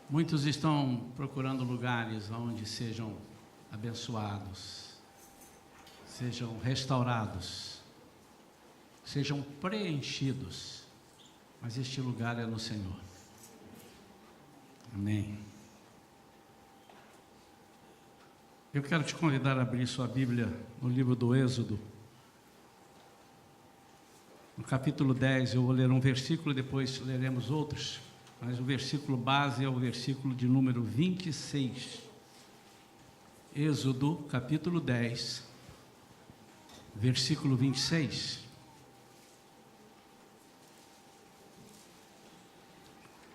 Muitos estão procurando lugares onde sejam abençoados, sejam restaurados, sejam preenchidos, mas este lugar é no Senhor. Amém. Eu quero te convidar a abrir sua Bíblia no livro do Êxodo, no capítulo 10, eu vou ler um versículo, depois leremos outros, mas o versículo base é o versículo de número 26. Êxodo, capítulo 10, versículo 26.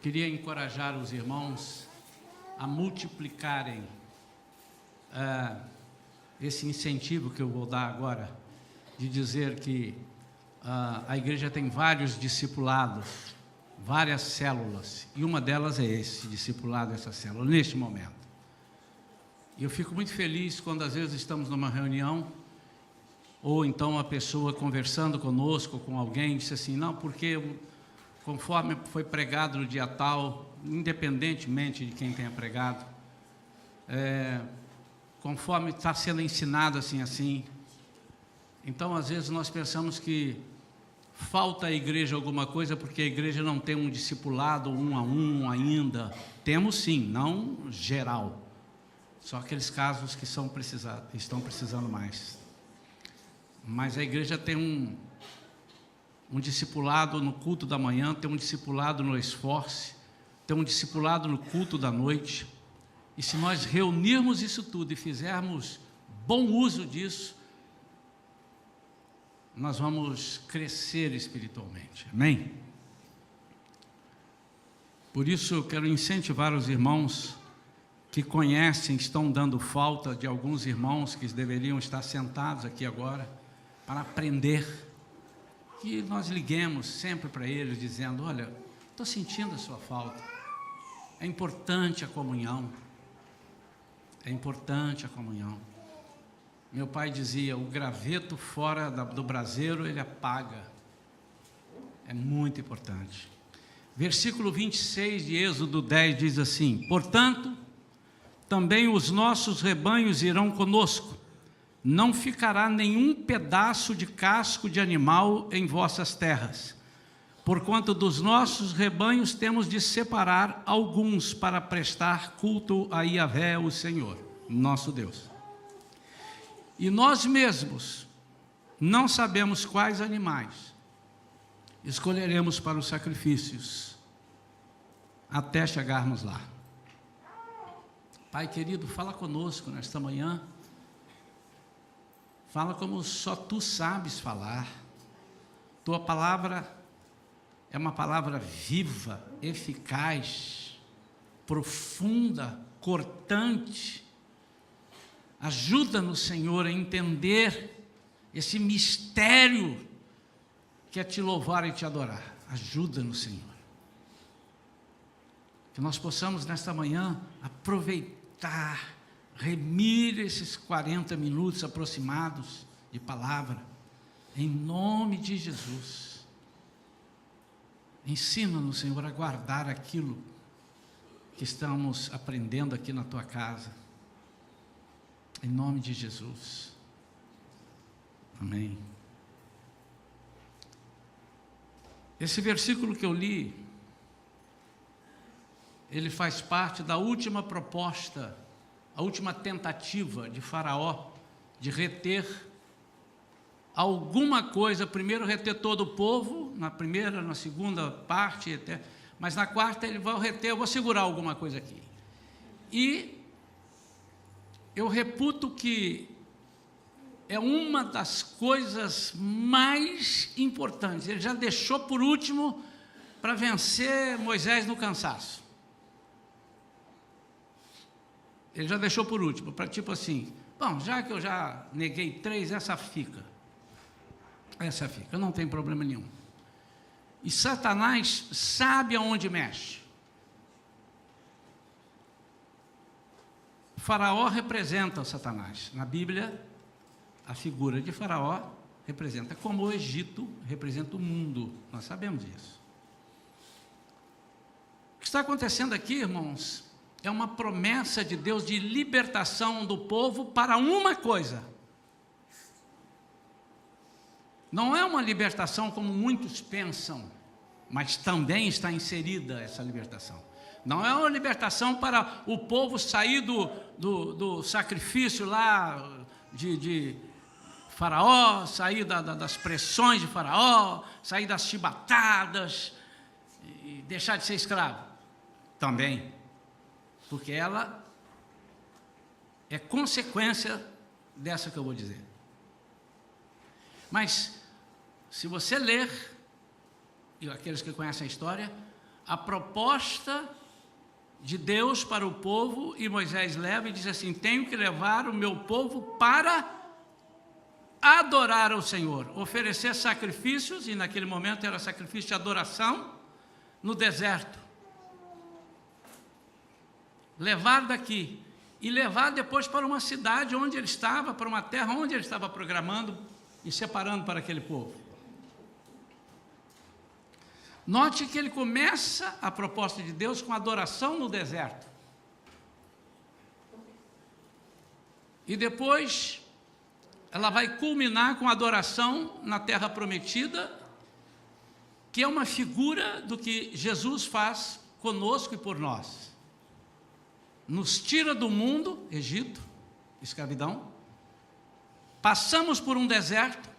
Queria encorajar os irmãos a multiplicarem esse incentivo que eu vou dar agora, de dizer que a igreja tem vários discipulados, várias células, e uma delas é esse discipulado, essa célula, neste momento. E eu fico muito feliz quando às vezes estamos numa reunião, ou então a pessoa conversando conosco, com alguém, disse assim, não, porque conforme foi pregado no dia tal, independentemente de quem tenha pregado, conforme está sendo ensinado assim, então às vezes nós pensamos que falta à igreja alguma coisa, porque a igreja não tem um discipulado um a um ainda. Temos sim, não geral, só aqueles casos que estão precisando mais. Mas a igreja tem um discipulado no culto da manhã, tem um discipulado no esforço, tem um discipulado no culto da noite. E se nós reunirmos isso tudo e fizermos bom uso disso, nós vamos crescer espiritualmente, amém? Por isso eu quero incentivar os irmãos que conhecem, estão dando falta de alguns irmãos que deveriam estar sentados aqui agora, para aprender, que nós liguemos sempre para eles, dizendo, olha, estou sentindo a sua falta, é importante a comunhão, é importante a comunhão. Meu pai dizia, o graveto fora do braseiro, ele apaga. É muito importante. Versículo 26 de Êxodo 10 diz assim, portanto, também os nossos rebanhos irão conosco, não ficará nenhum pedaço de casco de animal em vossas terras, porquanto dos nossos rebanhos temos de separar alguns para prestar culto a Yahvé, o Senhor, nosso Deus. E nós mesmos não sabemos quais animais escolheremos para os sacrifícios até chegarmos lá. Pai querido, fala conosco nesta manhã, fala como só Tu sabes falar. Tua palavra é uma palavra viva, eficaz, profunda, cortante. Ajuda-nos, Senhor, a entender esse mistério que é Te louvar e Te adorar. Ajuda-nos, Senhor. Que nós possamos, nesta manhã, aproveitar, remir esses 40 minutos aproximados de palavra, em nome de Jesus. Ensina-nos, Senhor, a guardar aquilo que estamos aprendendo aqui na Tua casa. Em nome de Jesus. Amém. Esse versículo que eu li, ele faz parte da última proposta, a última tentativa de Faraó de reter alguma coisa, primeiro reter todo o povo, na primeira, na segunda parte, mas na quarta ele vai reter, eu vou segurar alguma coisa aqui. E eu reputo que é uma das coisas mais importantes. Ele já deixou por último para vencer Moisés no cansaço. Ele já deixou por último, para tipo assim, bom, já que eu já neguei 3, essa fica, não tem problema nenhum. E Satanás sabe aonde mexe. Faraó representa Satanás. Na Bíblia, a figura de Faraó representa, como o Egito representa o mundo. Nós sabemos disso. O que está acontecendo aqui, irmãos, é uma promessa de Deus de libertação do povo para uma coisa. Não é uma libertação como muitos pensam, mas também está inserida essa libertação. Não é uma libertação para o povo sair do sacrifício lá de Faraó, sair das pressões de Faraó, sair das chibatadas e deixar de ser escravo. Também, porque ela é consequência dessa que eu vou dizer. Mas, se você ler, e aqueles que conhecem a história, a proposta de Deus para o povo, e Moisés leva e diz assim: tenho que levar o meu povo para adorar ao Senhor, oferecer sacrifícios, e naquele momento era sacrifício de adoração, no deserto. Levar daqui, e levar depois para uma cidade onde ele estava, para uma terra onde ele estava programando e separando para aquele povo. Note que ele começa a proposta de Deus com adoração no deserto. E depois ela vai culminar com adoração na terra prometida, que é uma figura do que Jesus faz conosco e por nós. Nos tira do mundo, Egito, escravidão, passamos por um deserto,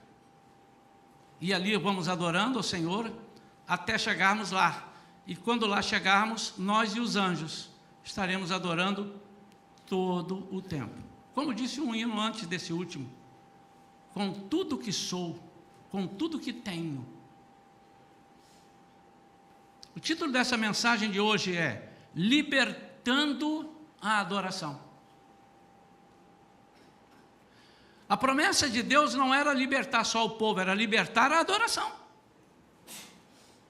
e ali vamos adorando ao Senhor, até chegarmos lá. E quando lá chegarmos, nós e os anjos estaremos adorando todo o tempo. Como disse um hino antes desse último: com tudo que sou, com tudo que tenho. O título dessa mensagem de hoje é Libertando a Adoração. A promessa de Deus não era libertar só o povo, era libertar a adoração.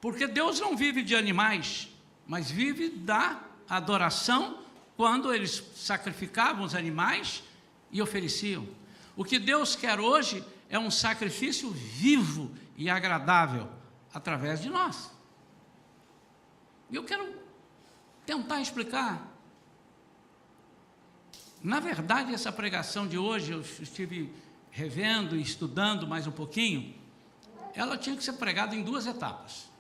Porque Deus não vive de animais, mas vive da adoração, quando eles sacrificavam os animais e ofereciam. O que Deus quer hoje é um sacrifício vivo e agradável através de nós. E eu quero tentar explicar. Na verdade, essa pregação de hoje, eu estive revendo e estudando mais um pouquinho, ela tinha que ser pregada em 2 etapas.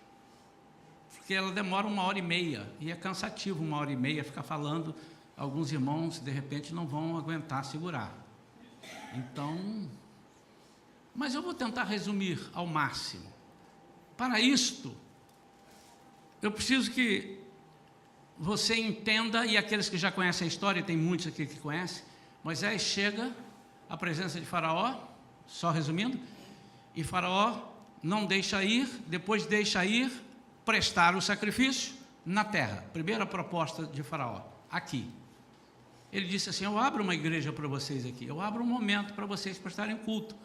Porque ela demora 1h30, e é cansativo 1h30 ficar falando. Alguns irmãos, de repente, não vão aguentar segurar. Então, mas eu vou tentar resumir ao máximo. Para isto, eu preciso que você entenda, e aqueles que já conhecem a história, tem muitos aqui que conhecem, Moisés chega à presença de Faraó, só resumindo, e Faraó não deixa ir, depois deixa ir prestar o sacrifício na terra. Primeira proposta de Faraó, aqui. Ele disse assim: eu abro uma igreja para vocês aqui, eu abro um momento para vocês prestarem culto.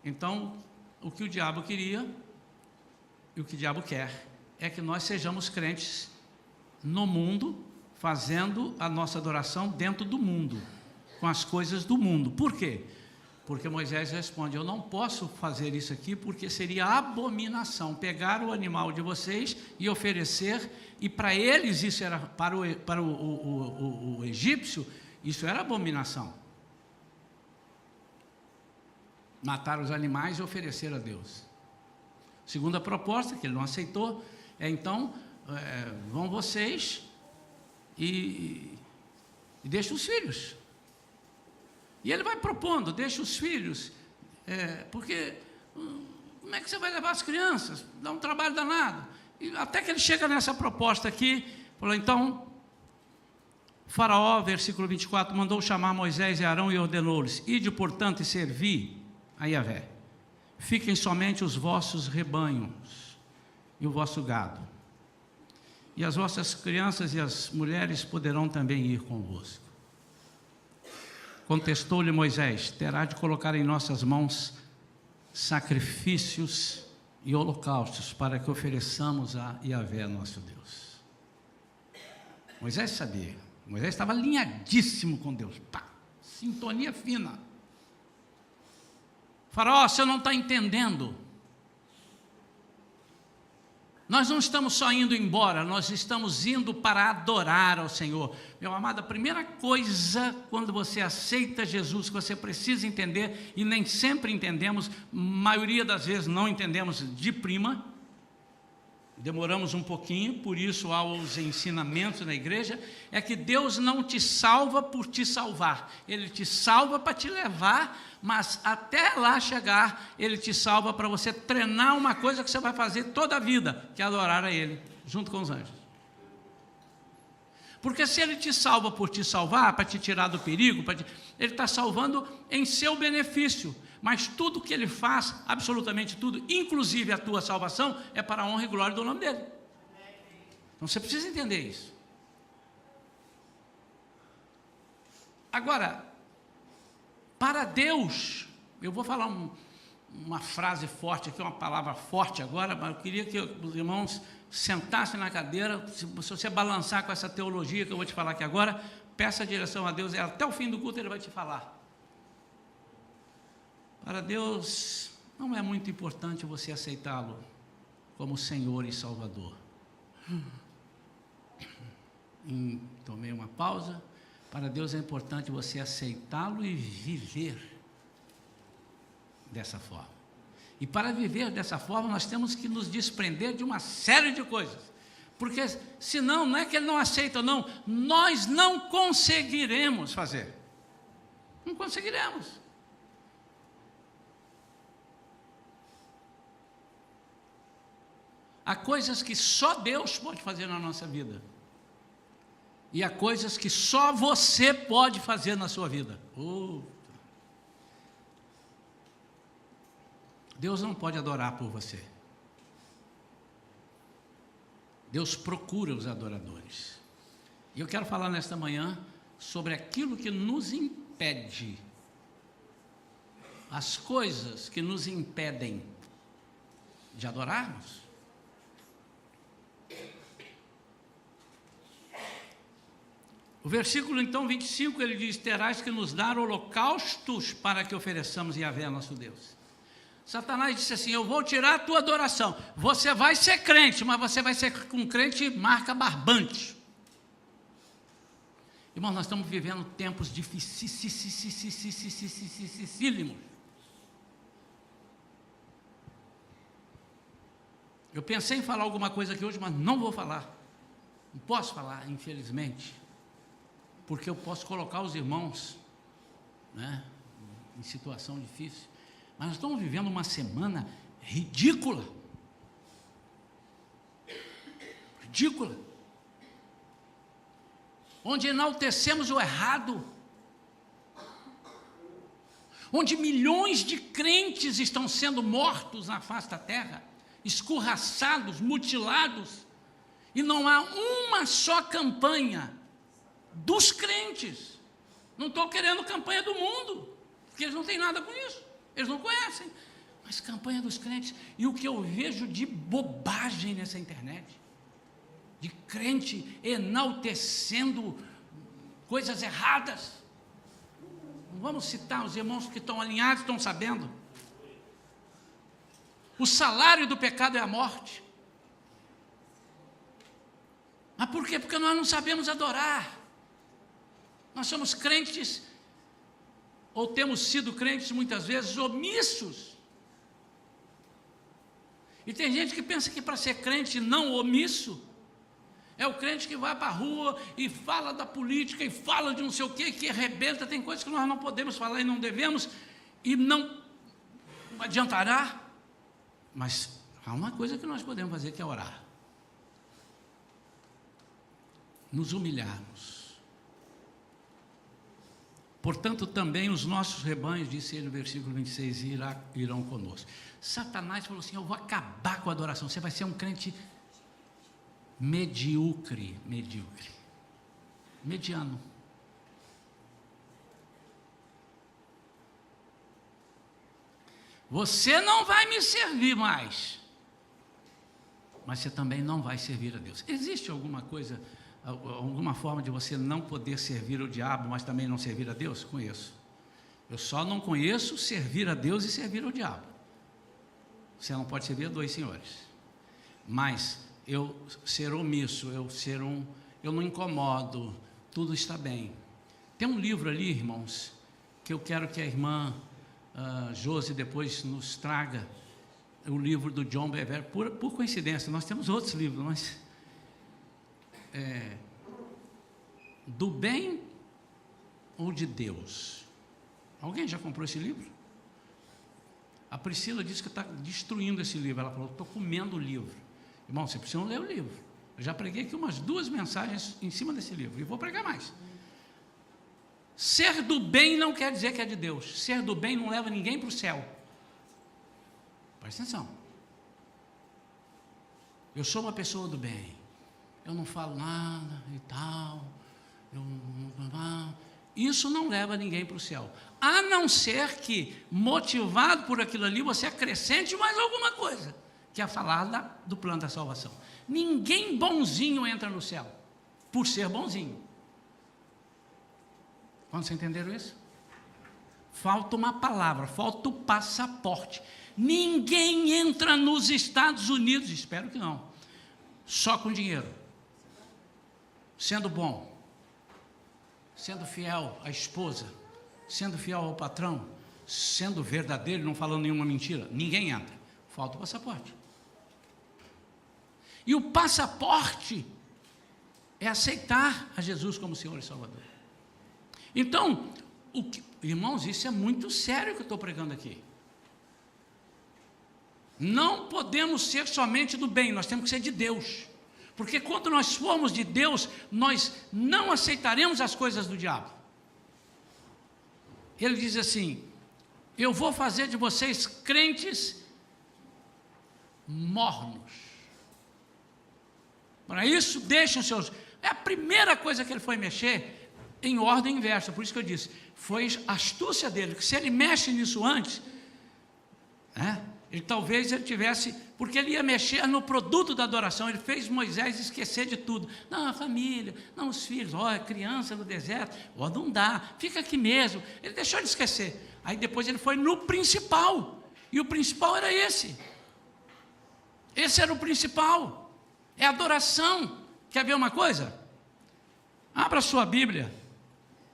Então, o que o diabo queria, e o que o diabo quer, é que nós sejamos crentes no mundo, fazendo a nossa adoração dentro do mundo, com as coisas do mundo. Por quê? Porque Moisés responde: eu não posso fazer isso aqui, porque seria abominação, pegar o animal de vocês e oferecer, e para eles isso era, para o egípcio, isso era abominação. Matar os animais e oferecer a Deus. Segunda proposta, que ele não aceitou, é então, vão vocês e deixem os filhos. E ele vai propondo: deixa os filhos, porque como é que você vai levar as crianças? Dá um trabalho danado. E até que ele chega nessa proposta aqui, falou: então, Faraó, versículo 24, mandou chamar Moisés e Arão e ordenou-lhes: ide, portanto, e servi a Yahvé. Fiquem somente os vossos rebanhos e o vosso gado, e as vossas crianças e as mulheres poderão também ir convosco. Contestou-lhe Moisés: terá de colocar em nossas mãos sacrifícios e holocaustos para que ofereçamos a Yahvé, nosso Deus. Moisés sabia, Moisés estava alinhadíssimo com Deus, sintonia fina. Faraó, você não está entendendo. Nós não estamos só indo embora, nós estamos indo para adorar ao Senhor. Meu amado, a primeira coisa quando você aceita Jesus, que você precisa entender, e nem sempre entendemos, maioria das vezes não entendemos de prima, demoramos um pouquinho, por isso há os ensinamentos na igreja, é que Deus não te salva por te salvar, Ele te salva para te levar, mas até lá chegar, Ele te salva para você treinar uma coisa que você vai fazer toda a vida, que é adorar a Ele, junto com os anjos. Porque se Ele te salva por te salvar, para te tirar do perigo, Ele está salvando em seu benefício, mas tudo que Ele faz, absolutamente tudo, inclusive a tua salvação, é para a honra e glória do nome dEle. Então você precisa entender isso. Agora, para Deus, eu vou falar uma frase forte aqui, uma palavra forte agora, mas eu queria que os irmãos sentassem na cadeira. Se você balançar com essa teologia que eu vou te falar aqui agora, peça a direção a Deus, até o fim do culto Ele vai te falar. Para Deus, não é muito importante você aceitá-lo como Senhor e Salvador. Tomei uma pausa. Para Deus é importante você aceitá-lo e viver dessa forma. E para viver dessa forma, nós temos que nos desprender de uma série de coisas. Porque senão, não é que Ele não aceita, não. Nós não conseguiremos fazer. Não conseguiremos. Há coisas que só Deus pode fazer na nossa vida. E há coisas que só você pode fazer na sua vida. Deus não pode adorar por você. Deus procura os adoradores. E eu quero falar nesta manhã sobre aquilo que nos impede, as coisas que nos impedem de adorarmos. O versículo então 25, ele diz: terás que nos dar holocaustos para que ofereçamos Yahvé, nosso Deus. Satanás disse assim: eu vou tirar a tua adoração, você vai ser crente, mas você vai ser um crente marca barbante. Irmãos, nós estamos vivendo tempos dificílimos. Eu pensei em falar alguma coisa aqui hoje, mas não vou falar. Não posso falar, infelizmente. Porque eu posso colocar os irmãos, né, em situação difícil. Mas nós estamos vivendo uma semana ridícula. Ridícula. Onde enaltecemos o errado. Onde milhões de crentes estão sendo mortos na face da terra, escorraçados, mutilados, e não há uma só campanha dos crentes. Não estou querendo campanha do mundo, porque eles não têm nada com isso, eles não conhecem, mas campanha dos crentes. E o que eu vejo de bobagem nessa internet, de crente enaltecendo coisas erradas. Não vamos citar, os irmãos que estão alinhados estão sabendo. O salário do pecado é a morte. Mas por quê? Porque nós não sabemos adorar. Nós somos crentes, ou temos sido crentes muitas vezes omissos. E tem gente que pensa que para ser crente não omisso, é o crente que vai para a rua e fala da política e fala de não sei o quê, que arrebenta. Tem coisas que nós não podemos falar e não devemos, e não adiantará. Mas há uma coisa que nós podemos fazer, que é orar. Nos humilharmos. Portanto, também os nossos rebanhos, disse ele no versículo 26, irão conosco. Satanás falou assim: eu vou acabar com a adoração, você vai ser um crente medíocre, mediano. Você não vai me servir mais, mas você também não vai servir a Deus. Existe alguma coisa, alguma forma de você não poder servir o diabo, mas também não servir a Deus? Conheço. Eu só não conheço servir a Deus e servir ao diabo. Você não pode servir a dois senhores. Mas eu ser omisso, eu não incomodo, tudo está bem. Tem um livro ali, irmãos, que eu quero que a irmã Josi depois nos traga, o livro do John Bevere, por coincidência, nós temos outros livros, mas do bem ou de Deus? Alguém já comprou esse livro? A Priscila disse que está destruindo esse livro. Ela falou, estou comendo o livro. Irmão, você precisa ler o livro. Eu já preguei aqui umas 2 mensagens em cima desse livro, e vou pregar mais. Ser do bem não quer dizer que é de Deus. Ser do bem não leva ninguém para o céu. Presta atenção. Eu sou uma pessoa do bem. Eu não falo nada e tal. Isso não leva ninguém para o céu. A não ser que, motivado por aquilo ali, você acrescente mais alguma coisa, que é falar do plano da salvação. Ninguém bonzinho entra no céu, por ser bonzinho. Quando vocês entenderam isso? Falta uma palavra, falta o passaporte. Ninguém entra nos Estados Unidos, espero que não, só com dinheiro, sendo bom, sendo fiel à esposa, sendo fiel ao patrão, sendo verdadeiro, não falando nenhuma mentira. Ninguém entra, falta o passaporte. E o passaporte é aceitar a Jesus como Senhor e Salvador. Então, irmãos, isso é muito sério que eu estou pregando aqui. Não podemos ser somente do bem, nós temos que ser de Deus. Porque quando nós formos de Deus, nós não aceitaremos as coisas do diabo. Ele diz assim, eu vou fazer de vocês crentes mornos. Para isso, deixem os seus... É a primeira coisa que ele foi mexer em ordem inversa, por isso que eu disse, foi a astúcia dele, que se ele mexe nisso antes, talvez ele tivesse, porque ele ia mexer no produto da adoração, ele fez Moisés esquecer de tudo. Não, a família, não os filhos, criança no deserto, não dá, fica aqui mesmo. Ele deixou de esquecer. Aí depois ele foi no principal, e o principal era esse. Esse era o principal, é adoração. Quer ver uma coisa? Abra a sua Bíblia,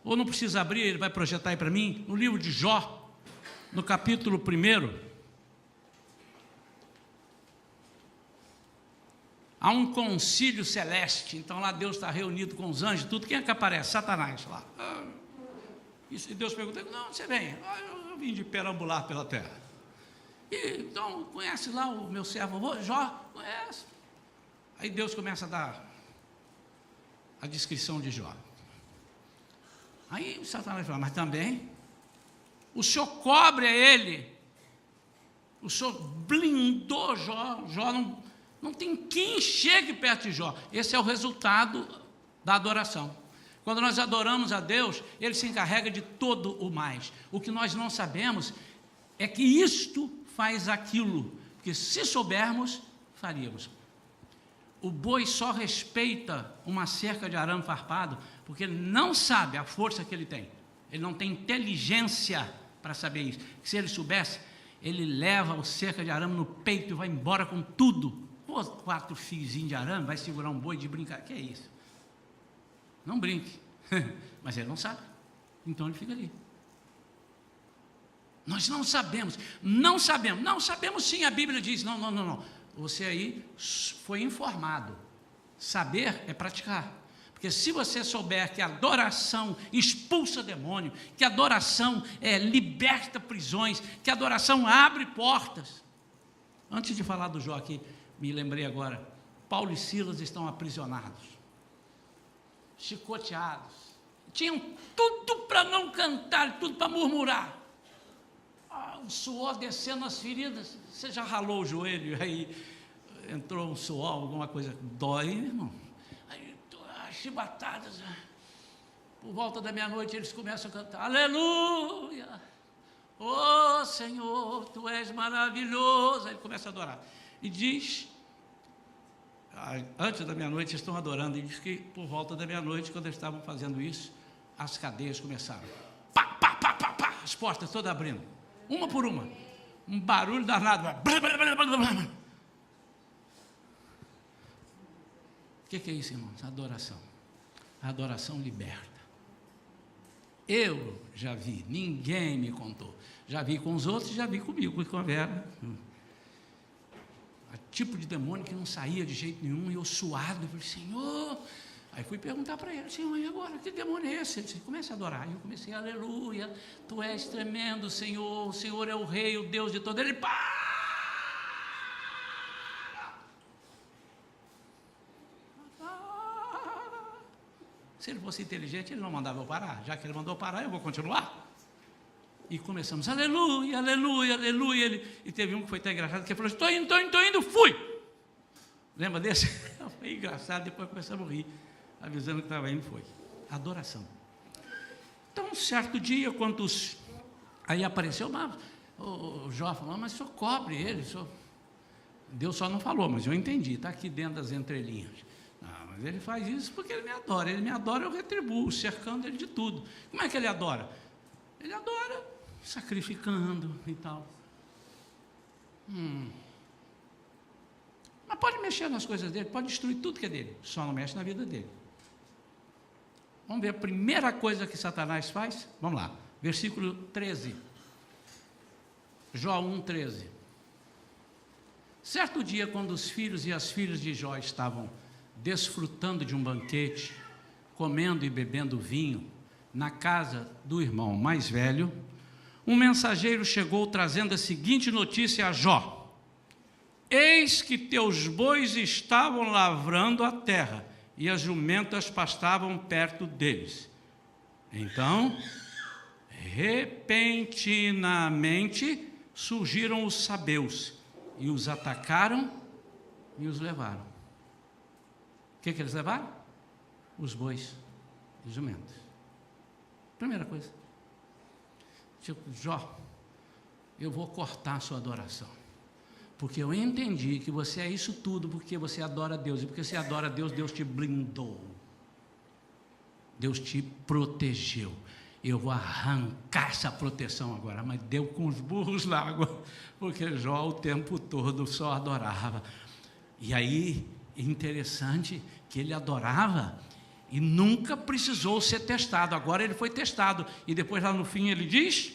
ou não precisa abrir, ele vai projetar aí para mim, no livro de Jó, no capítulo 1. Há um concílio celeste, então lá Deus está reunido com os anjos, tudo. Quem é que aparece? Satanás lá. E Deus pergunta, não, você vem? Eu vim de perambular pela terra. E, então, conhece lá o meu servo Jó? Conhece. Aí Deus começa a dar a descrição de Jó. Aí Satanás fala, mas também, o Senhor cobre a ele, o Senhor blindou Jó, Jó não tem quem chegue perto de Jó. Esse é o resultado da adoração. Quando nós adoramos a Deus, Ele se encarrega de todo o mais. O que nós não sabemos é que isto faz aquilo, porque se soubermos, faríamos. O boi só respeita uma cerca de arame farpado, porque ele não sabe a força que ele tem. Ele não tem inteligência para saber isso. Se ele soubesse, ele leva o cerca de arame no peito e vai embora com tudo. 4 fiozinhos de arame, vai segurar um boi de brincar. Que é isso? Não brinque. Mas ele não sabe. Então ele fica ali. Nós não sabemos. Não sabemos sim, a Bíblia diz. Não. Você aí foi informado. Saber é praticar. Porque se você souber que a adoração expulsa demônio, que a adoração liberta prisões, que a adoração abre portas. Antes de falar do Jó aqui, me lembrei agora, Paulo e Silas estão aprisionados, chicoteados, tinham tudo para não cantar, tudo para murmurar, o suor descendo as feridas. Você já ralou o joelho, aí entrou um suor, alguma coisa, dói, irmão, aí chibatadas, por volta da meia-noite eles começam a cantar, aleluia, oh Senhor, Tu és maravilhoso, aí ele começa a adorar, e diz, antes da meia-noite estão adorando, e diz que por volta da meia-noite, quando eles estavam fazendo isso, as cadeias começaram, pá, as portas todas abrindo, uma por uma, um barulho danado, que é isso, irmãos? Adoração. A adoração liberta. Eu já vi, ninguém me contou. Já vi com os outros, já vi comigo, com a Vera. Tipo de demônio que não saía de jeito nenhum, e eu suado, eu falei, Senhor. Aí fui perguntar para ele, Senhor, e agora, que demônio é esse? Ele disse, comece a adorar. Aí eu comecei, aleluia, tu és tremendo, Senhor, o Senhor é o Rei, o Deus de todo. Ele, pá! Se ele fosse inteligente, ele não mandava eu parar. Já que ele mandou parar, eu vou continuar. E começamos, aleluia, aleluia, aleluia. E teve um que foi tão engraçado, que ele falou, estou indo, fui. Lembra desse? Foi engraçado, depois começamos a rir, avisando que estava indo, foi. Adoração. Então, um certo dia, aí apareceu, o Jó falou, mas o senhor cobre ele, Deus só não falou, mas eu entendi, está aqui dentro das entrelinhas. Mas ele faz isso porque ele me adora, eu retribuo, cercando ele de tudo. Como é que ele adora? Ele adora sacrificando e tal. Mas pode mexer nas coisas dele, pode destruir tudo que é dele, só não mexe na vida dele. Vamos ver a primeira coisa que Satanás faz? Vamos lá, versículo 13. Jó 1:13. Certo dia, quando os filhos e as filhas de Jó estavam desfrutando de um banquete, comendo e bebendo vinho, na casa do irmão mais velho, um mensageiro chegou trazendo a seguinte notícia a Jó: eis que teus bois estavam lavrando a terra, e as jumentas pastavam perto deles. Então, repentinamente, surgiram os sabeus, e os atacaram e os levaram. O que eles levaram? Os bois e os jumentos. Primeira coisa. Tipo, Jó, eu vou cortar a sua adoração. Porque eu entendi que você é isso tudo porque você adora a Deus. E porque você adora a Deus, Deus te blindou. Deus te protegeu. Eu vou arrancar essa proteção agora. Mas deu com os burros na água. Porque Jó o tempo todo só adorava. E aí, interessante que ele adorava e nunca precisou ser testado. Agora ele foi testado. E depois lá no fim ele diz: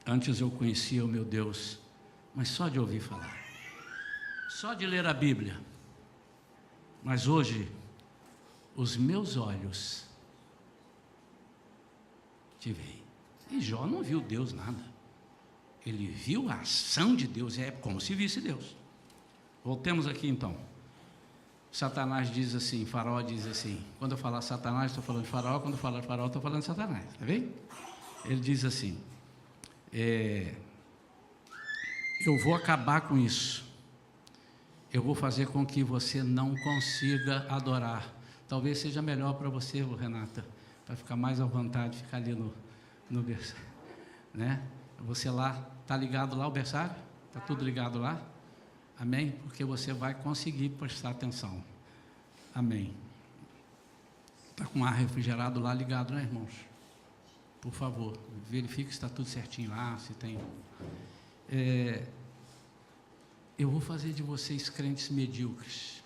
antes eu conhecia o meu Deus, mas só de ouvir falar, só de ler a Bíblia. Mas hoje, os meus olhos te veem. E Jó não viu Deus nada. Ele viu a ação de Deus, é como se visse Deus. Voltemos aqui então. Satanás diz assim, Faraó diz assim, quando eu falar Satanás, estou falando de Faraó, quando eu falar de Faraó, estou falando de Satanás, está vendo? Ele diz assim, eu vou acabar com isso, eu vou fazer com que você não consiga adorar. Talvez seja melhor para você, Renata, para ficar mais à vontade, ficar ali no berçário, né? Você lá, está ligado lá o berçário? Está tudo ligado lá? Amém? Porque você vai conseguir prestar atenção. Amém. Está com ar refrigerado lá ligado, né, irmãos? Por favor, verifique se está tudo certinho lá, se tem... eu vou fazer de vocês crentes medíocres.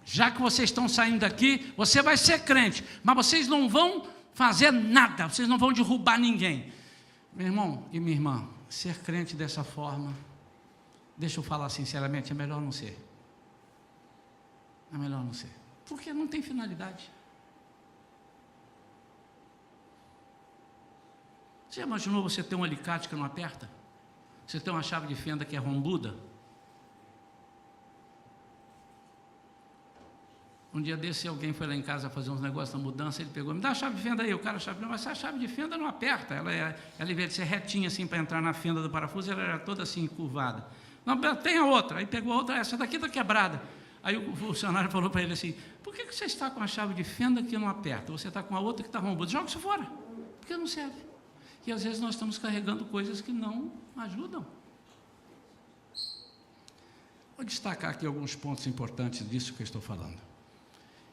Já que vocês estão saindo daqui, você vai ser crente, mas vocês não vão fazer nada, vocês não vão derrubar ninguém. Meu irmão e minha irmã, ser crente dessa forma, deixa eu falar sinceramente, é melhor não ser. É melhor não ser. Porque não tem finalidade. Você imaginou você ter um alicate que não aperta? Você tem uma chave de fenda que é rombuda? Um dia desse, alguém foi lá em casa fazer uns negócios da mudança, ele pegou, me dá a chave de fenda aí, o cara, mas essa chave de fenda não aperta, ela em vez de ser retinha assim para entrar na fenda do parafuso, ela era toda assim curvada. Não, tem a outra, aí pegou a outra, essa daqui está quebrada. Aí o funcionário falou para ele assim, por que você está com a chave de fenda que não aperta? Você está com a outra que está rombuda, joga isso fora, porque não serve. E às vezes nós estamos carregando coisas que não ajudam. Vou destacar aqui alguns pontos importantes disso que eu estou falando.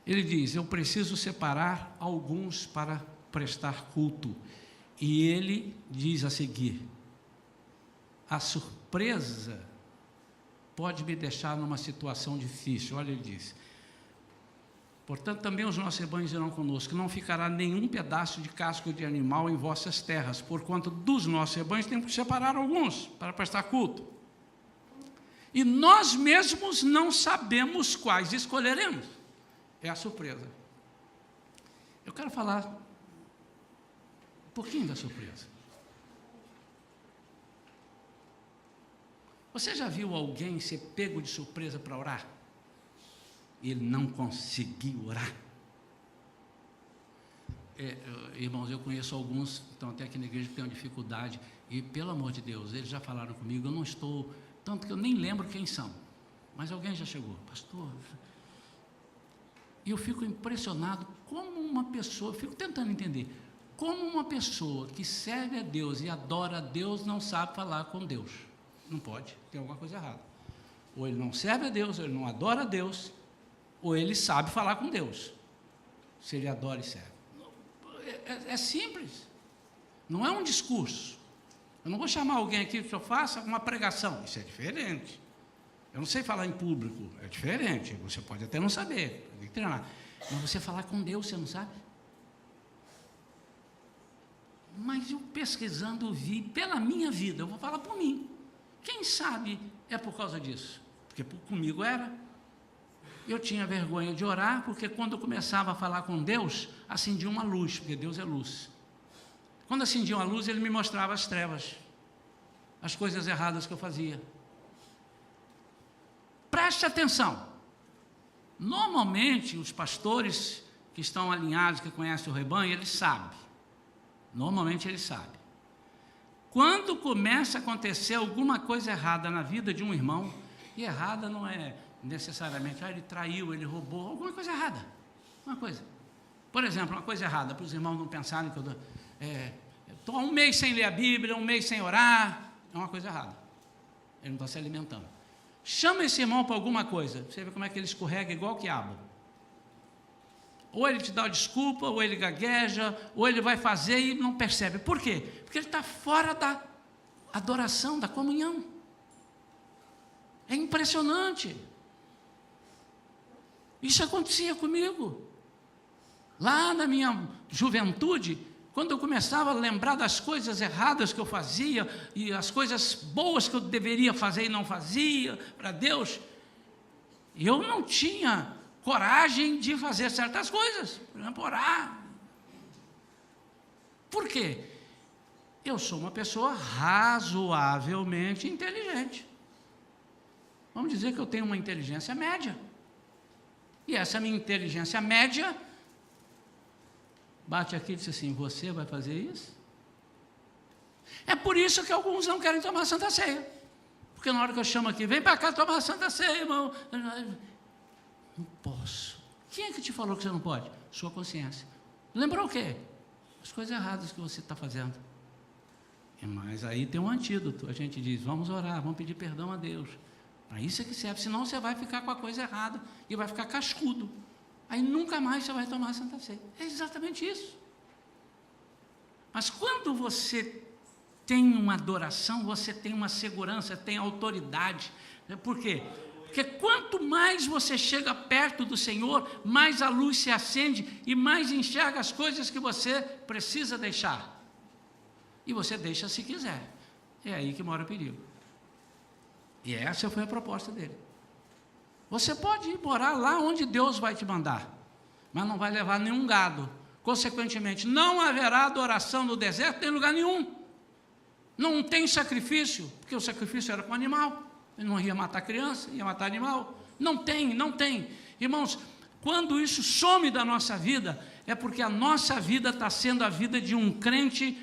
Ele diz, eu preciso separar alguns para prestar culto. E ele diz a seguir, a surpresa pode me deixar numa situação difícil. Olha, ele diz: portanto, também os nossos rebanhos irão conosco, não ficará nenhum pedaço de casco de animal em vossas terras, porquanto dos nossos rebanhos temos que separar alguns para prestar culto. E nós mesmos não sabemos quais escolheremos. É a surpresa. Eu quero falar um pouquinho da surpresa. Você já viu alguém ser pego de surpresa para orar? E ele não conseguiu orar? Irmãos, eu conheço alguns que estão até aqui na igreja que têm uma dificuldade, e pelo amor de Deus, eles já falaram comigo, eu não estou, tanto que eu nem lembro quem são, mas alguém já chegou, pastor, e eu fico impressionado como uma pessoa, eu fico tentando entender, como uma pessoa que serve a Deus e adora a Deus não sabe falar com Deus. Não pode, tem alguma coisa errada. Ou ele não serve a Deus, ou ele não adora a Deus, ou ele sabe falar com Deus, se ele adora e serve. É simples, não é um discurso. Eu não vou chamar alguém aqui que eu faça uma pregação, isso é diferente. Eu não sei falar em público, é diferente, você pode até não saber, tem que treinar. Mas você falar com Deus, você não sabe? Mas eu pesquisando vi, pela minha vida, eu vou falar por mim. Quem sabe é por causa disso, porque comigo era. Eu tinha vergonha de orar, porque quando eu começava a falar com Deus, acendia uma luz, porque Deus é luz. Quando acendia uma luz, ele me mostrava as trevas, as coisas erradas que eu fazia. Preste atenção. Normalmente, os pastores que estão alinhados, que conhecem o rebanho, eles sabem. Normalmente, eles sabem. Quando começa a acontecer alguma coisa errada na vida de um irmão, e errada não é necessariamente, ele traiu, ele roubou, alguma coisa errada. Uma coisa. Por exemplo, uma coisa errada, para os irmãos não pensarem que eu estou há um mês sem ler a Bíblia, um mês sem orar, é uma coisa errada. Ele não está se alimentando. Chama esse irmão para alguma coisa, você vê como é que ele escorrega igual o quiabo. Ou ele te dá uma desculpa, ou ele gagueja, ou ele vai fazer e não percebe. Por quê? Porque ele está fora da adoração, da comunhão. É impressionante. Isso acontecia comigo. Lá na minha juventude, quando eu começava a lembrar das coisas erradas que eu fazia, e as coisas boas que eu deveria fazer e não fazia para Deus, eu não tinha coragem de fazer certas coisas, por exemplo, orar. Por quê? Eu sou uma pessoa razoavelmente inteligente. Vamos dizer que eu tenho uma inteligência média. E essa minha inteligência média bate aqui e diz assim: você vai fazer isso? É por isso que alguns não querem tomar a Santa Ceia. Porque na hora que eu chamo aqui, vem para cá tomar a Santa Ceia, irmão. Não posso. Quem é que te falou que você não pode? Sua consciência. Lembrou o quê? As coisas erradas que você está fazendo. Mas aí tem um antídoto. A gente diz, vamos orar, vamos pedir perdão a Deus. Para isso é que serve, senão você vai ficar com a coisa errada e vai ficar cascudo. Aí nunca mais você vai tomar a Santa Ceia. É exatamente isso. Mas quando você tem uma adoração, você tem uma segurança, tem autoridade. Por quê? Porque quanto mais você chega perto do Senhor, mais a luz se acende e mais enxerga as coisas que você precisa deixar. E você deixa se quiser. É aí que mora o perigo. E essa foi a proposta dele. Você pode ir morar lá onde Deus vai te mandar, mas não vai levar nenhum gado. Consequentemente, não haverá adoração no deserto em lugar nenhum. Não tem sacrifício, porque o sacrifício era com animal. Ele não ia matar criança, ia matar animal. Não tem. Irmãos, quando isso some da nossa vida, é porque a nossa vida está sendo a vida de um crente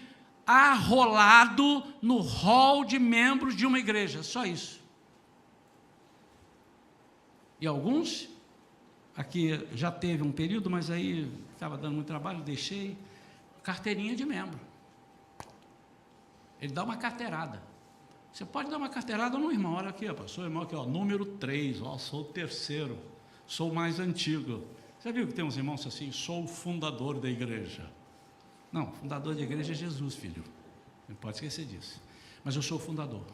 arrolado no hall de membros de uma igreja. Só isso. E alguns, aqui já teve um período, mas aí estava dando muito trabalho, deixei, carteirinha de membro. Ele dá uma carteirada. Você pode dar uma carteirada no irmão, olha aqui, sou irmão aqui, número 3, sou o terceiro, sou o mais antigo. Você viu que tem uns irmãos assim, sou o fundador da igreja. Não, fundador da igreja é Jesus, filho. Não pode esquecer disso. Mas eu sou o fundador.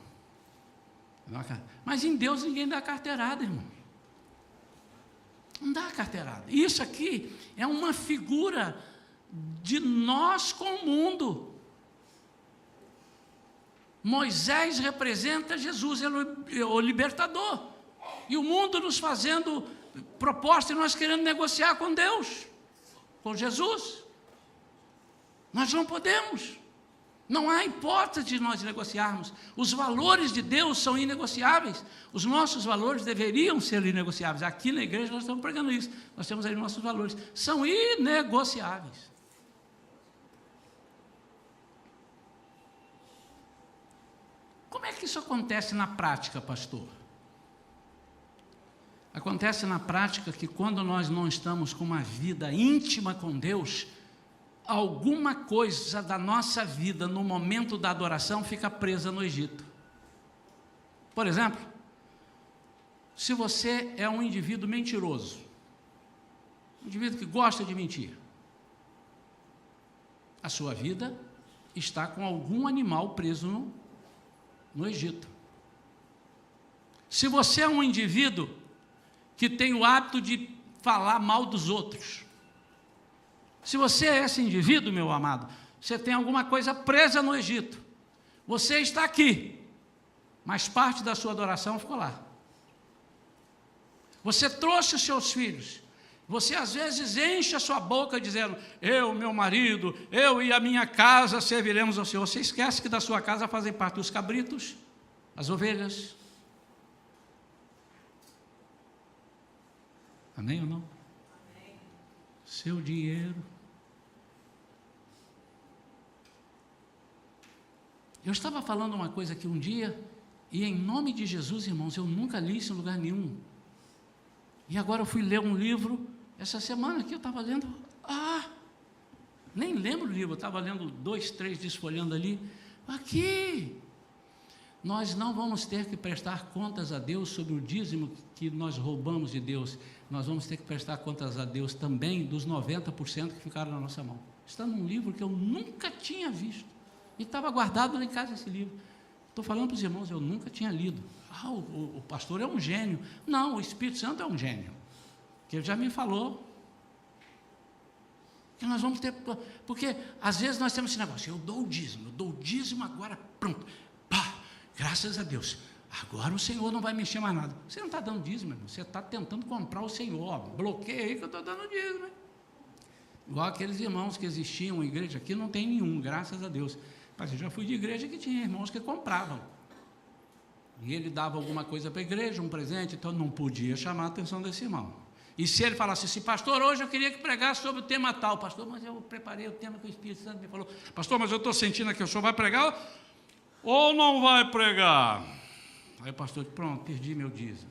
Mas em Deus ninguém dá carteirada, irmão. Não dá carteirada. Isso aqui é uma figura de nós com o mundo. Moisés representa Jesus, ele é o libertador. E o mundo nos fazendo proposta e nós querendo negociar com Deus, com Jesus. Nós não podemos. Não há hipótese de nós negociarmos. Os valores de Deus são inegociáveis. Os nossos valores deveriam ser inegociáveis. Aqui na igreja nós estamos pregando isso. Nós temos aí nossos valores. São inegociáveis. Como é que isso acontece na prática, pastor? Acontece na prática que quando nós não estamos com uma vida íntima com Deus, alguma coisa da nossa vida no momento da adoração fica presa no Egito. Por exemplo, se você é um indivíduo mentiroso, um indivíduo que gosta de mentir, a sua vida está com algum animal preso no Egito. Se você é um indivíduo que tem o hábito de falar mal dos outros, se você é esse indivíduo, meu amado, você tem alguma coisa presa no Egito. Você está aqui, mas parte da sua adoração ficou lá. Você trouxe os seus filhos. Você às vezes enche a sua boca dizendo, eu, meu marido, eu e a minha casa serviremos ao Senhor. Você esquece que da sua casa fazem parte os cabritos, as ovelhas. Amém ou não? Amém. Seu dinheiro. Eu estava falando uma coisa aqui um dia, e em nome de Jesus, irmãos, eu nunca li isso em lugar nenhum. E agora eu fui ler um livro, essa semana aqui eu estava lendo, nem lembro o livro, eu estava lendo 2, 3, desfolhando ali, aqui, nós não vamos ter que prestar contas a Deus sobre o dízimo que nós roubamos de Deus, nós vamos ter que prestar contas a Deus também dos 90% que ficaram na nossa mão. Está num livro que eu nunca tinha visto. E estava guardado lá em casa esse livro. Estou falando para os irmãos, eu nunca tinha lido. O pastor é um gênio. Não, o Espírito Santo é um gênio. Que ele já me falou. Que nós vamos ter... Porque às vezes nós temos esse negócio, eu dou o dízimo agora, pronto. Pá, graças a Deus. Agora o Senhor não vai mexer mais nada. Você não está dando dízimo, irmão. Você está tentando comprar o Senhor. Bloqueia aí que eu estou dando dízimo. Igual aqueles irmãos que existiam em igreja aqui, não tem nenhum, graças a Deus. Mas eu já fui de igreja que tinha irmãos que compravam. E ele dava alguma coisa para a igreja, um presente, então não podia chamar a atenção desse irmão. E se ele falasse assim, pastor, hoje eu queria que pregasse sobre o tema tal, pastor, mas eu preparei o tema que o Espírito Santo me falou, pastor, mas eu estou sentindo aqui, o senhor vai pregar ou não vai pregar? Aí o pastor disse, pronto, perdi meu dízimo,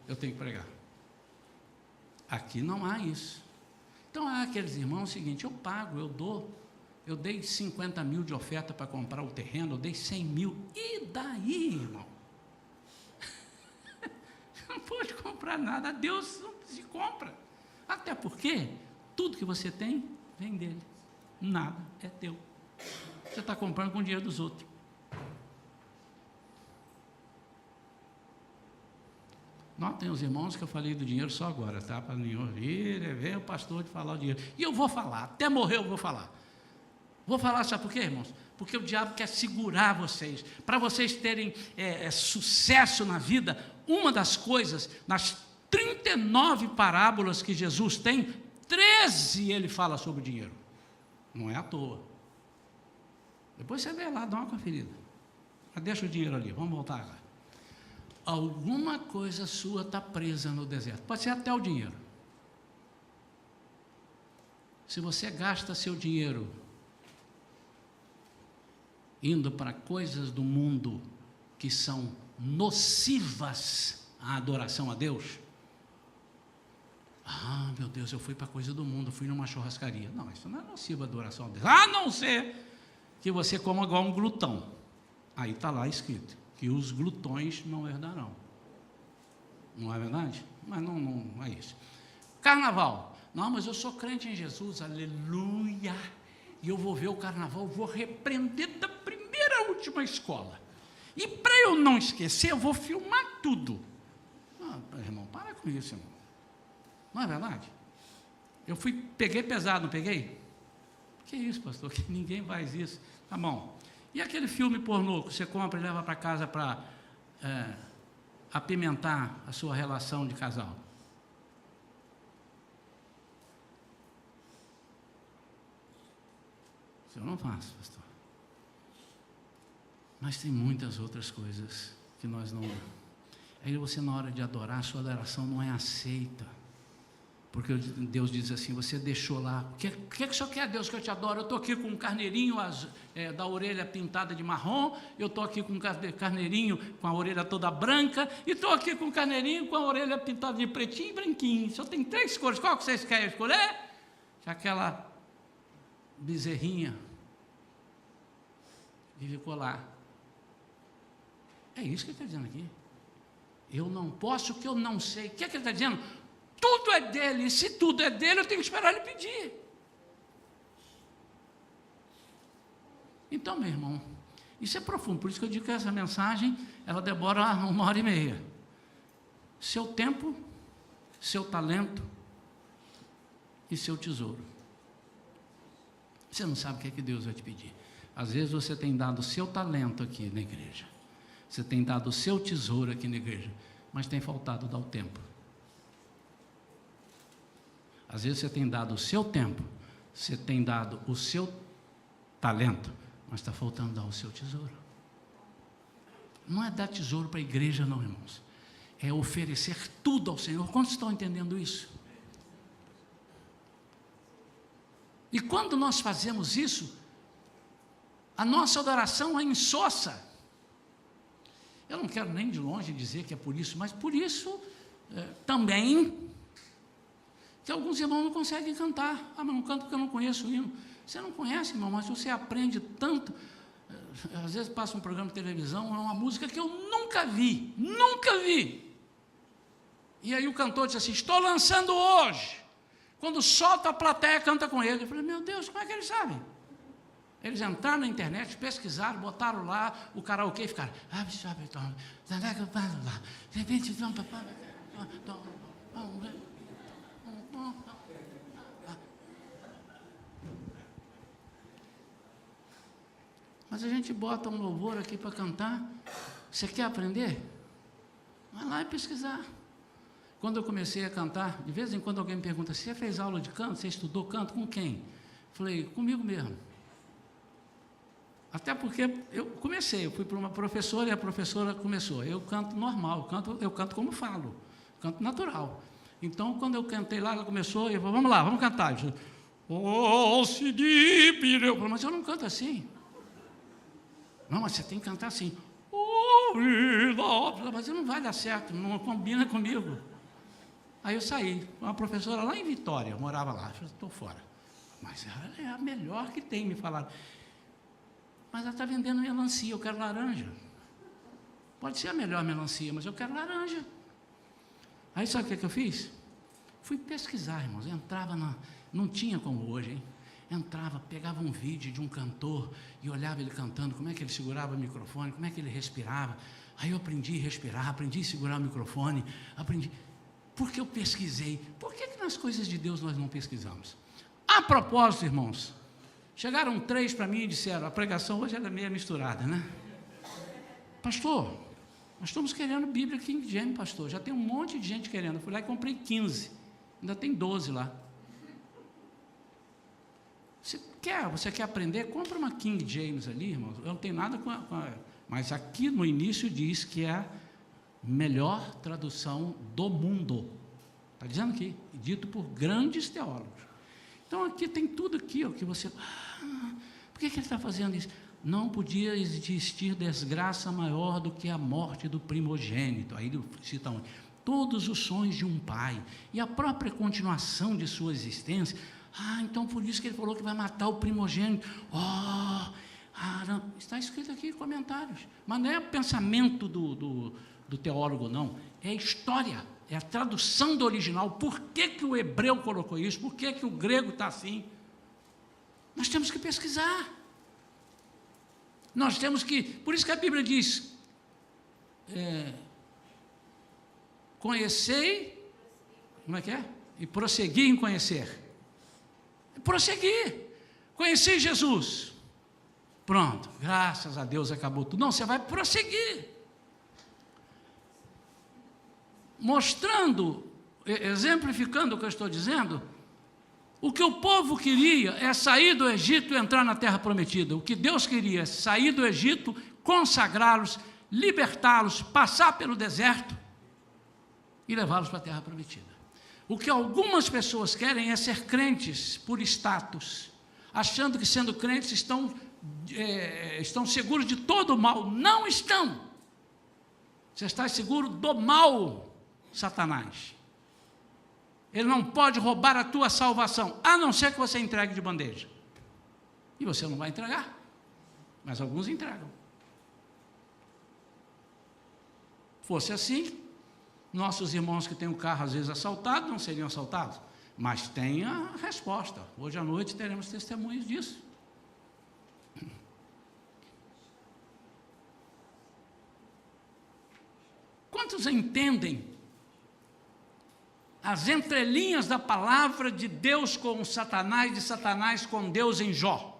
eu tenho que pregar. Aqui não há isso. Então há aqueles irmãos, seguinte, eu pago, eu dou. Eu dei 50 mil de oferta para comprar o terreno, eu dei 100 mil. E daí, irmão? Não pode comprar nada, a Deus não se compra. Até porque tudo que você tem, vem dele. Nada é teu. Você está comprando com o dinheiro dos outros. Notem os irmãos que eu falei do dinheiro só agora, tá? Para ninguém ouvir, ver o pastor de falar o dinheiro. E eu vou falar, até morrer eu vou falar. Vou falar, sabe por quê, irmãos? Porque o diabo quer segurar vocês. Para vocês terem sucesso na vida, uma das coisas, nas 39 parábolas que Jesus tem, 13 ele fala sobre o dinheiro. Não é à toa. Depois você vê lá, dá uma conferida. Mas deixa o dinheiro ali, vamos voltar agora. Alguma coisa sua está presa no deserto. Pode ser até o dinheiro. Se você gasta seu dinheiro indo para coisas do mundo que são nocivas à adoração a Deus, meu Deus, eu fui para coisa do mundo, fui numa churrascaria. Não, isso não é nociva à adoração a Deus, a não ser que você coma igual um glutão. Aí está lá escrito que os glutões não herdarão. Não é verdade? Mas não é isso. Carnaval. Não, mas eu sou crente em Jesus, aleluia. E eu vou ver o carnaval, vou repreender da primeira à última escola. E para eu não esquecer, eu vou filmar tudo. Irmão, para com isso, irmão. Não é verdade? Eu peguei pesado, não peguei? Que isso, pastor? Que ninguém faz isso. Tá bom. E aquele filme pornô que você compra e leva para casa para apimentar a sua relação de casal? Isso eu não faço, pastor. Mas tem muitas outras coisas que nós não... Aí você, na hora de adorar, a sua adoração não é aceita. Porque Deus diz assim, você deixou lá, o que o senhor quer, Deus, que eu te adoro? Eu estou aqui com um carneirinho da orelha pintada de marrom, eu estou aqui com um carneirinho com a orelha toda branca, e estou aqui com um carneirinho com a orelha pintada de pretinho e branquinho. O senhor tem 3 cores, qual que vocês querem escolher? Aquela bezerrinha e ficou lá. É isso que ele está dizendo aqui. Eu não posso, que eu não sei. O que é que ele está dizendo? Tudo é dele, e se tudo é dele, eu tenho que esperar ele pedir. Então, meu irmão, isso é profundo, por isso que eu digo que essa mensagem, ela demora 1h30. Seu tempo, seu talento e seu tesouro. Você não sabe o que Deus vai te pedir. Às vezes você tem dado o seu talento aqui na igreja, você tem dado o seu tesouro aqui na igreja, mas tem faltado dar o tempo. Às vezes você tem dado o seu tempo, você tem dado o seu talento, mas está faltando dar o seu tesouro. Não é dar tesouro para a igreja, não, irmãos. É oferecer tudo ao Senhor. Quantos estão entendendo isso? E quando nós fazemos isso, a nossa adoração é insossa. Eu não quero nem de longe dizer que é por isso, mas por isso também... que alguns irmãos não conseguem cantar. Mas não canto porque eu não conheço o hino. Você não conhece, irmão, mas você aprende tanto. Às vezes passa um programa de televisão, é uma música que eu nunca vi. E aí o cantor diz assim, estou lançando hoje. Quando solta a plateia, canta com ele. Eu falei, meu Deus, como é que eles sabem? Eles entraram na internet, pesquisaram, botaram lá o karaokê e ficaram... Mas a gente bota um louvor aqui para cantar. Você quer aprender? Vai lá e pesquisar. Quando eu comecei a cantar, de vez em quando alguém me pergunta, você fez aula de canto? Você estudou canto? Com quem? Falei, comigo mesmo. Até porque eu fui para uma professora e a professora começou. Eu canto normal, eu canto como falo, canto natural. Então, quando eu cantei lá, ela começou, e eu falei, vamos lá, vamos cantar. Eu falei, mas eu não canto assim. Não, mas você tem que cantar assim. Mas não vai dar certo, não combina comigo. Aí eu saí, uma professora lá em Vitória, eu morava lá, eu falei, estou fora. Mas ela é a melhor que tem, me falaram. Mas ela está vendendo melancia, eu quero laranja. Pode ser a melhor melancia, mas eu quero laranja. Aí sabe o que eu fiz? Fui pesquisar, irmãos, entrava não tinha como hoje, hein? Entrava, pegava um vídeo de um cantor e olhava ele cantando, como é que ele segurava o microfone, como é que ele respirava. Aí eu aprendi a respirar, aprendi a segurar o microfone, porque eu pesquisei. Por que nas coisas de Deus nós não pesquisamos? A propósito, irmãos, chegaram 3 para mim e disseram, a pregação hoje é meio misturada, né? Pastor, nós estamos querendo Bíblia King James, pastor, já tem um monte de gente querendo. Eu fui lá e comprei 15, ainda tem 12 lá. Você quer aprender? Compra uma King James ali, irmão. Eu não tenho nada com a... Mas aqui no início diz que é a melhor tradução do mundo. Está dizendo aqui, dito por grandes teólogos. Então aqui tem tudo aqui, ó, que você... por que ele está fazendo isso? Não podia existir desgraça maior do que a morte do primogênito. Aí ele cita todos os sonhos de um pai e a própria continuação de sua existência. Então por isso que ele falou que vai matar o primogênito. Está escrito aqui em comentários. Mas não é o pensamento do teólogo, não. É a história, é a tradução do original. Por que o hebreu colocou isso? Por que o grego está assim? Nós temos que pesquisar. Nós temos que... Por isso que a Bíblia diz, conhecei, como é que é? E prossegui em conhecer. Prosseguir. Conheci Jesus. Pronto, graças a Deus acabou tudo. Não, você vai prosseguir. Mostrando, exemplificando o que eu estou dizendo, o que o povo queria é sair do Egito e entrar na terra prometida. O que Deus queria é sair do Egito, consagrá-los, libertá-los, passar pelo deserto e levá-los para a terra prometida. O que algumas pessoas querem é ser crentes por status, achando que sendo crentes estão seguros de todo o mal. Não estão. Você está seguro do mal, Satanás. Ele não pode roubar a tua salvação, a não ser que você entregue de bandeja. E você não vai entregar, mas alguns entregam. Fosse assim, nossos irmãos que têm o carro às vezes assaltado, não seriam assaltados. Mas tem a resposta. Hoje à noite teremos testemunhos disso. Quantos entendem as entrelinhas da palavra de Deus com Satanás, de Satanás com Deus em Jó?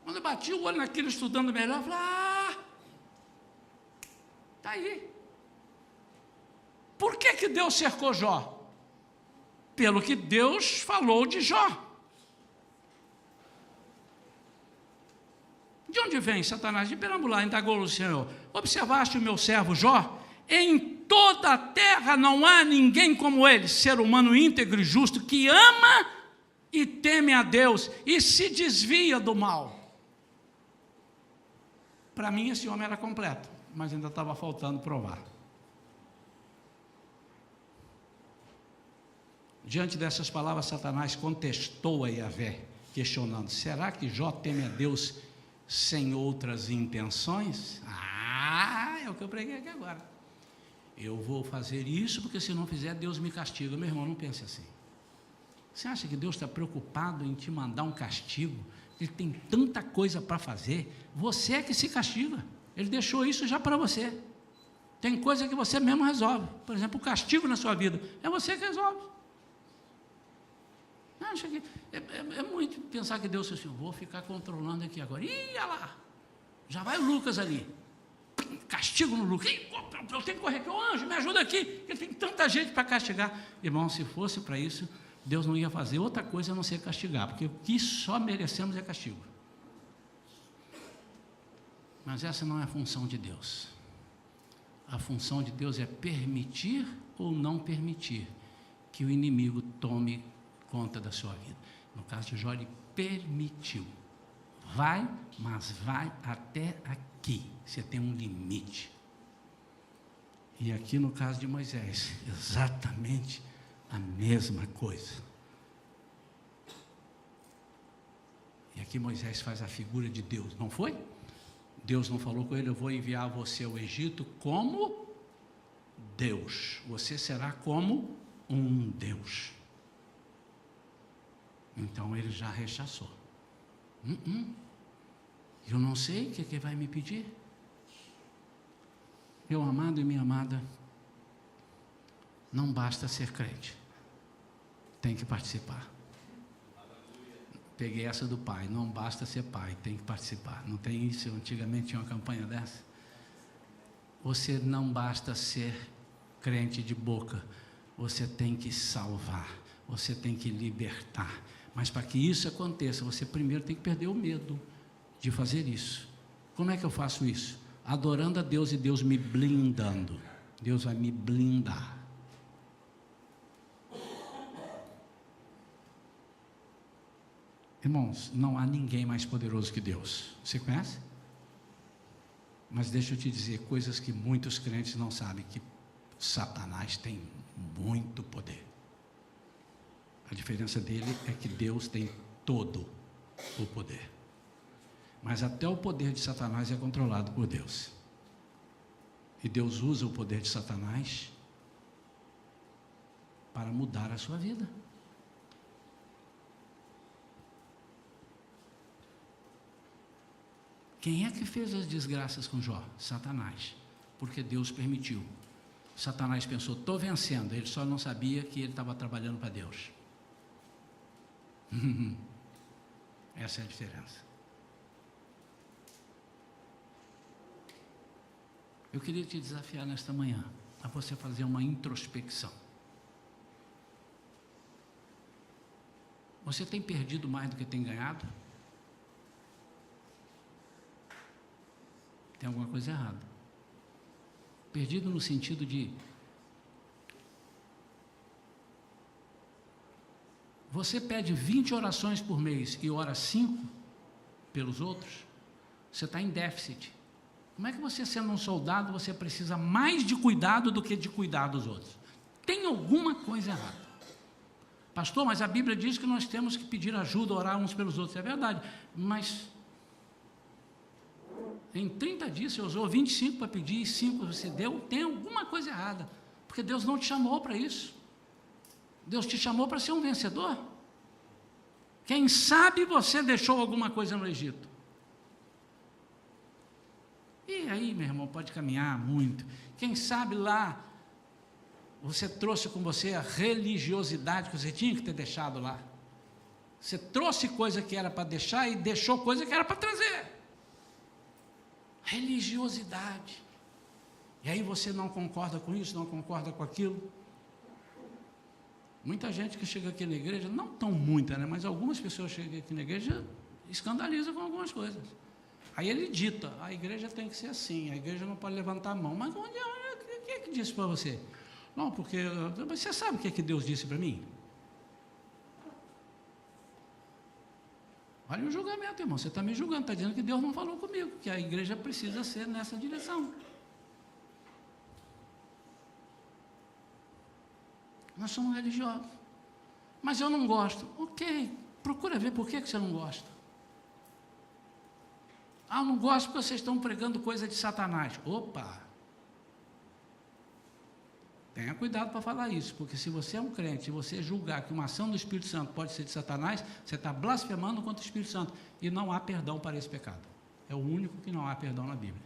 Quando eu bati o olho naquilo, estudando melhor, eu falei, está aí. Por que Deus cercou Jó? Pelo que Deus falou de Jó. De onde vem Satanás? De perambular, indagou o Senhor. Observaste o meu servo Jó? Em toda a terra não há ninguém como ele, ser humano íntegro e justo, que ama e teme a Deus e se desvia do mal. Para mim esse homem era completo, mas ainda estava faltando provar. Diante dessas palavras, Satanás contestou a Yahvé, questionando, será que Jó teme a Deus sem outras intenções? É o que eu preguei aqui agora. Eu vou fazer isso, porque se não fizer, Deus me castiga. Meu irmão, não pense assim. Você acha que Deus está preocupado em te mandar um castigo? Ele tem tanta coisa para fazer, você é que se castiga. Ele deixou isso já para você. Tem coisa que você mesmo resolve. Por exemplo, o castigo na sua vida, é você que resolve. Acha que é muito pensar que Deus assim, vou ficar controlando aqui agora. Olha lá, já vai o Lucas ali. Castigo no Lucas. Eu tenho que correr aqui, anjo, me ajuda aqui. Porque tem tanta gente para castigar. Irmão, se fosse para isso, Deus não ia fazer outra coisa a não ser castigar, porque o que só merecemos é castigo. Mas essa não é a função de Deus. A função de Deus é permitir ou não permitir que o inimigo tome conta da sua vida. No caso de Jó, ele permitiu. Vai, mas vai até aqui. Você tem um limite. E aqui no caso de Moisés, exatamente a mesma coisa. E aqui Moisés faz a figura de Deus, não foi? Deus não falou com ele, eu vou enviar você ao Egito como Deus. Você será como um Deus. Então ele já rechaçou. Eu não sei o que vai me pedir. Meu amado e minha amada, não basta ser crente, tem que participar. Peguei essa do pai, não basta ser pai, tem que participar. Não tem isso? Antigamente tinha uma campanha dessa. Você não basta ser crente de boca, você tem que salvar, você tem que libertar. Mas para que isso aconteça, você primeiro tem que perder o medo de fazer isso. Como é que eu faço isso? Adorando a Deus e Deus me blindando. Deus vai me blindar. Irmãos, não há ninguém mais poderoso que Deus. Você conhece? Mas deixa eu te dizer coisas que muitos crentes não sabem, que Satanás tem muito poder. A diferença dele é que Deus tem todo o poder. Mas até o poder de Satanás é controlado por Deus. E Deus usa o poder de Satanás para mudar a sua vida. Quem é que fez as desgraças com Jó? Satanás, porque Deus permitiu. Satanás pensou, estou vencendo, ele só não sabia que ele estava trabalhando para Deus. Essa é a diferença. Eu queria te desafiar nesta manhã a você fazer uma introspecção. Você tem perdido mais do que tem ganhado? Tem alguma coisa errada. Perdido no sentido de você pede 20 orações por mês e ora 5 pelos outros, você está em déficit. Como é que você, sendo um soldado, você precisa mais de cuidado do que de cuidar dos outros? Tem alguma coisa errada. Pastor, mas a Bíblia diz que nós temos que pedir ajuda, orar uns pelos outros. É verdade, mas em 30 dias você usou 25 para pedir e 5 você deu, tem alguma coisa errada, porque Deus não te chamou para isso. Deus te chamou para ser um vencedor. Quem sabe você deixou alguma coisa no Egito. E aí, meu irmão, pode caminhar muito. Quem sabe lá você trouxe com você a religiosidade que você tinha que ter deixado lá. Você trouxe coisa que era para deixar e deixou coisa que era para trazer. Religiosidade. E aí você não concorda com isso, não concorda com aquilo. Muita gente que chega aqui na igreja, não tão muita, né, mas algumas pessoas chegam aqui na igreja escandalizam com algumas coisas. Aí ele dita, a igreja tem que ser assim, a igreja não pode levantar a mão. Mas o que é que disse para você? Não, porque você sabe o que é que Deus disse para mim? Olha o julgamento, irmão, você está me julgando, está dizendo que Deus não falou comigo, que a igreja precisa ser nessa direção. Nós somos religiosos. Mas eu não gosto. Ok, procura ver por que você não gosta. Ah, eu não gosto porque vocês estão pregando coisa de Satanás. Opa! Tenha cuidado para falar isso, porque se você é um crente, se você julgar que uma ação do Espírito Santo pode ser de Satanás, você está blasfemando contra o Espírito Santo. E não há perdão para esse pecado. É o único que não há perdão na Bíblia.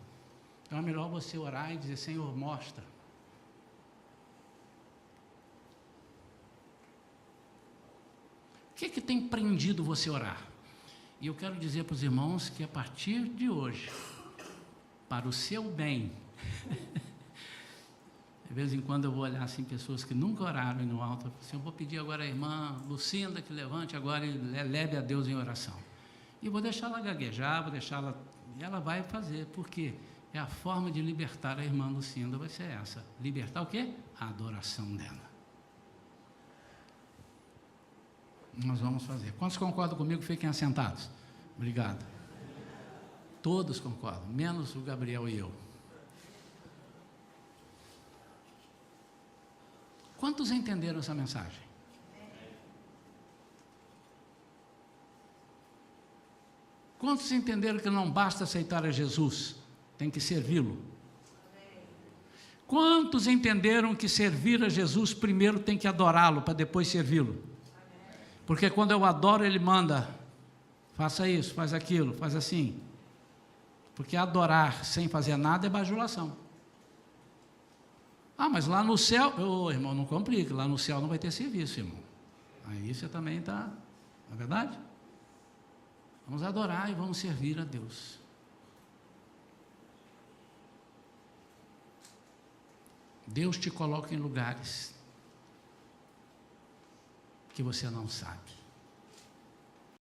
Então é melhor você orar e dizer, Senhor, mostra. O que tem prendido você orar? E eu quero dizer para os irmãos que a partir de hoje, para o seu bem, de vez em quando eu vou olhar assim, pessoas que nunca oraram no alto, assim, eu vou pedir agora a irmã Lucinda que levante agora e leve a Deus em oração. E vou deixá-la gaguejar, vou deixá-la, e ela vai fazer, porque é a forma de libertar a irmã Lucinda, vai ser essa. Libertar o quê? A adoração dela. Nós vamos fazer. Quantos concordam comigo? Fiquem assentados. Obrigado. Todos concordam, menos o Gabriel e eu. Quantos entenderam essa mensagem? Quantos entenderam que não basta aceitar a Jesus, tem que servi-lo? Quantos entenderam que servir a Jesus primeiro tem que adorá-lo para depois servi-lo? Porque quando eu adoro, ele manda, faça isso, faz aquilo, faz assim. Porque adorar sem fazer nada é bajulação. Ah, mas lá no céu, irmão, não complique, lá no céu não vai ter serviço, irmão. Aí você também está, não é verdade? Vamos adorar e vamos servir a Deus. Deus te coloca em lugares que você não sabe.